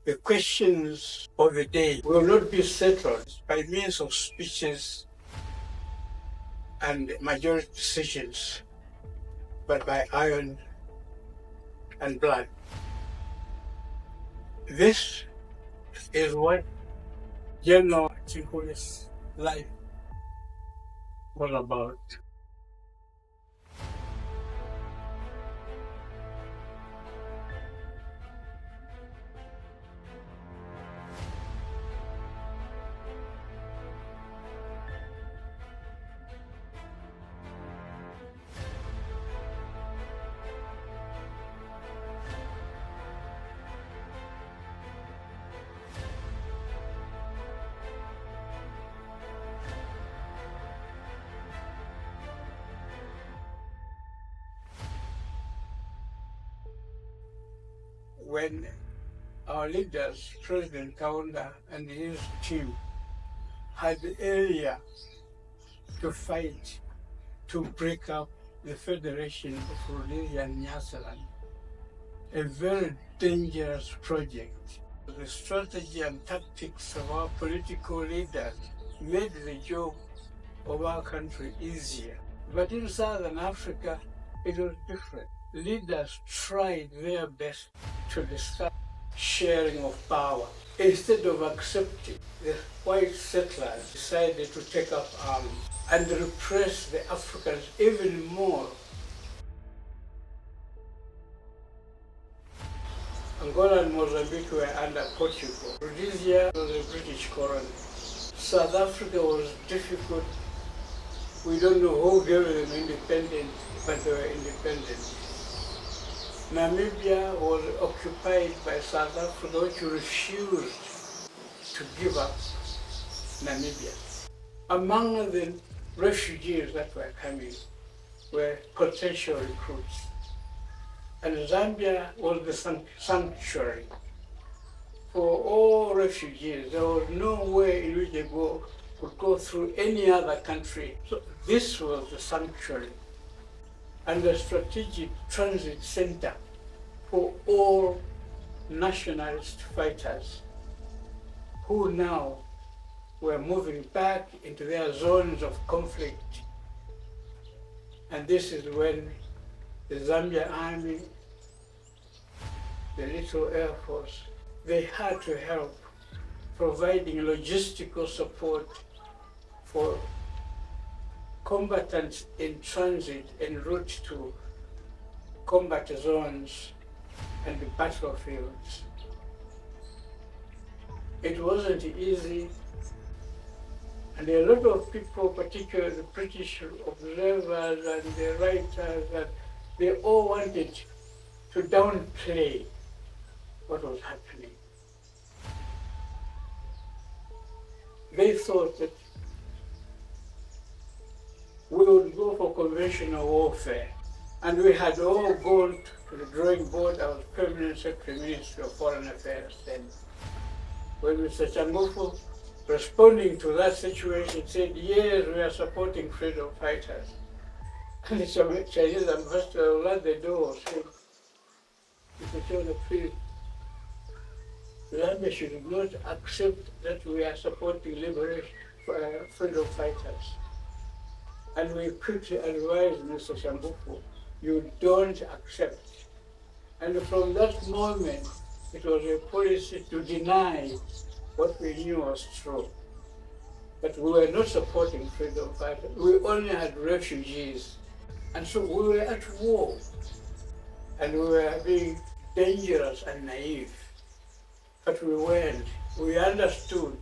The questions of the day will not be settled by means of speeches and majority decisions, but by iron and blood. This is what General Kinkuli's life was about. When our leaders, President Kaunda and his team, had earlier to fight to break up the Federation of Rhodesia and Nyasaland, a very dangerous project. The strategy and tactics of our political leaders made the job of our country easier. But in Southern Africa, it was different. Leaders tried their best to discuss sharing of power. Instead of accepting, the white settlers decided to take up arms and repress the Africans even more. Angola and Mozambique were under Portugal. Rhodesia was a British colony. South Africa was difficult. We don't know who gave them independence, but they were independent. Namibia was occupied by South Africa, which refused to give up Namibia. Among the refugees that were coming were potential recruits. And Zambia was the sanctuary for all refugees. There was no way in which they could go through any other country. So this was the sanctuary and the strategic transit center for all nationalist fighters who now were moving back into their zones of conflict. And this is when the Zambia Army, the Little Air Force, they had to help providing logistical support for combatants in transit en route to combat zones and the battlefields. It wasn't easy, and a lot of people, particularly the British observers and the writers, they all wanted to downplay what was happening. They thought that we would go for conventional warfare. And we had all gone to the drawing board. I was Permanent Secretary, Ministry of Foreign Affairs then. When Mr. Changufu, responding to that situation, said, yes, we are supporting freedom fighters. And the Chinese ambassador will at the door said, Mr. Chona, please, Zambia should not accept that we are supporting liberation, freedom fighters. And we quickly advised Mr. Changufu, you don't accept. And from that moment, it was a policy to deny what we knew was true. But we were not supporting freedom fighters. We only had refugees. And so we were at war. And we were being dangerous and naive. But we weren't. We understood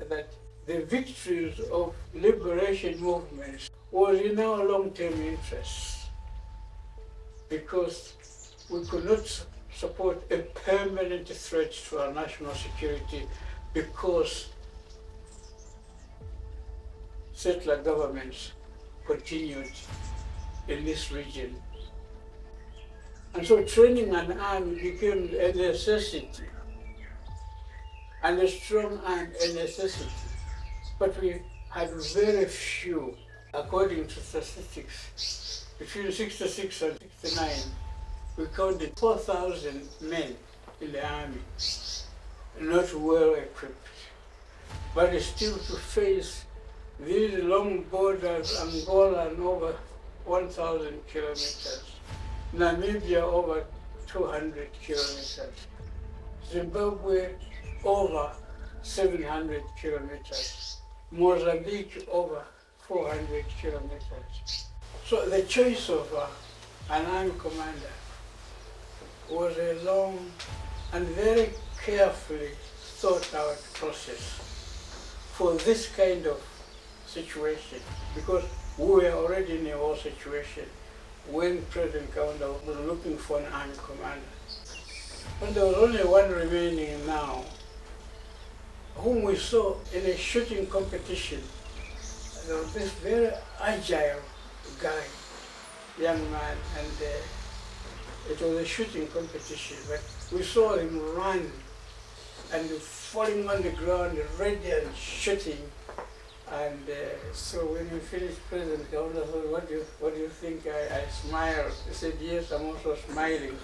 that the victories of liberation movements was in our long-term interests, because we could not support a permanent threat to our national security because settler governments continued in this region. And so training an army became a necessity, and a strong arm a necessity. But we had very few, according to statistics, between 66 and 69, we counted 4,000 men in the army. not well equipped, but still to face these long borders, Angola and over 1,000 kilometers, Namibia over 200 kilometers, Zimbabwe over 700 kilometers, Mozambique over 400 kilometers. So the choice of an army commander was a long and very carefully thought out process for this kind of situation, because we were already in a war situation when President Kaunda was looking for an army commander. But there was only one remaining now, whom we saw in a shooting competition. There was this very agile guy, young man, and it was a shooting competition, but we saw him run and falling on the ground, ready and shooting. And so when we finished, President Kaunda said, what do you think? I smiled. He said, yes, I'm also smiling.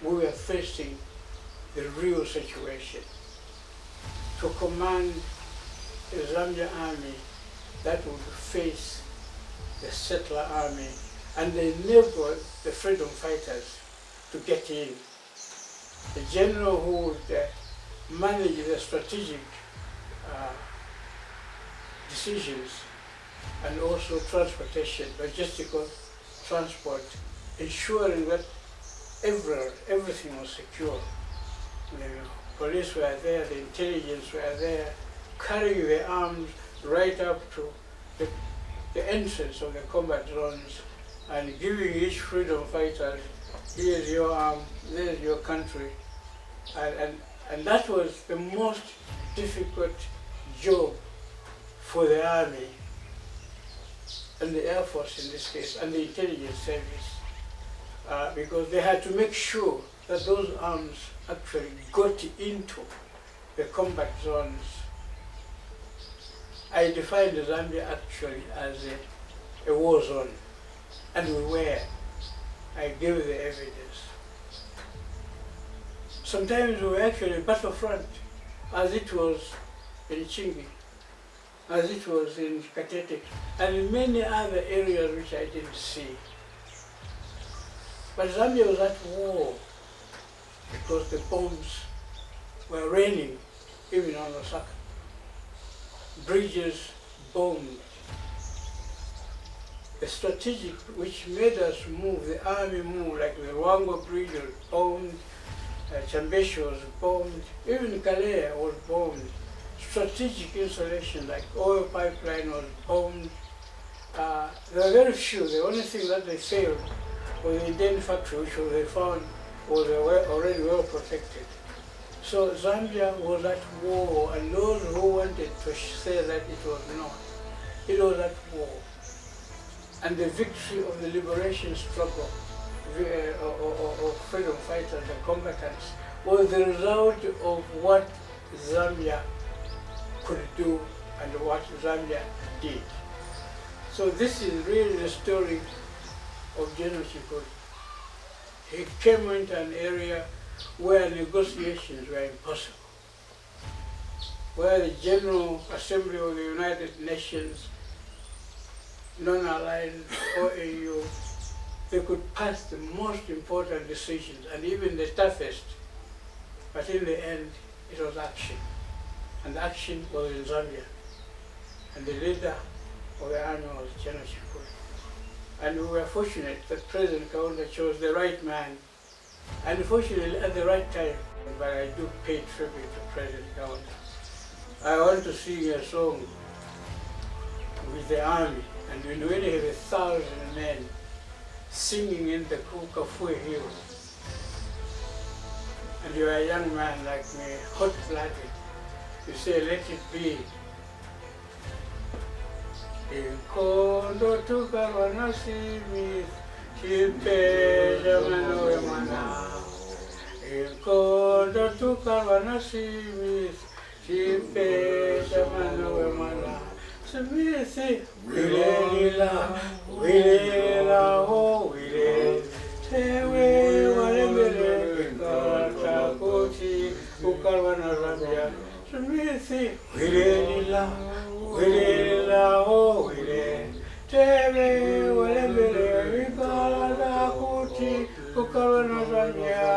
We were facing the real situation. To command a Zambia army that would face the settler army and enable the freedom fighters to get in. The general who would manage the strategic decisions and also transportation, logistical transport, ensuring that everything was secure. The police were there, the intelligence were there, carrying the arms right up to the entrance of the combat zones and giving each freedom fighter, here's your arm, there's your country. And that was the most difficult job for the army and the Air Force in this case, and the intelligence service, because they had to make sure that those arms actually got into the combat zones. I defined Zambia actually as a war zone, and we were. I gave the evidence. Sometimes we were actually battlefront, as it was in Chingi, as it was in Katete, and in many other areas which I didn't see. But Zambia was at war because the bombs were raining, even on Osaka. Bridges bombed. The strategic which made us move, the army move, like the Ruangwa Bridge was bombed, Chambesho was bombed, even Kalea was bombed. Strategic installation like oil pipeline was bombed. There were very few. The only thing that they failed was the Indian factory, which they found was already well protected. So Zambia was at war, and those who wanted to say that it was not, it was at war. And the victory of the liberation struggle of freedom fighters and combatants was the result of what Zambia could do and what Zambia did. So this is really the story of General Chinkuli. He came into an area where negotiations were impossible, where the General Assembly of the United Nations, non-aligned OAU, they could pass the most important decisions and even the toughest, but in the end it was action. And the action was in Zambia. And the leader of the army was General Kingsley. And we were fortunate that President Kaunda chose the right man, and fortunately at the right time. But I do pay tribute to President Kaunda. I want to sing a song with the army, and we really have 1,000 men singing in the Kukafue Hills. And you're a young man like me, hot-blooded. You say, let it be. Inkondo tukarwana simi, chipeja manowe mana. Inkondo tukarwana simi, chipeja manowe mana. Simithi, wilela, wilela, oh wile. Tewe walembele, kata koti. ukalwa na Zambia. Smithi, wirelila, wirelila, oh, wire. Tebe, walembele, wikala na kuti, ukalwa na Zambia.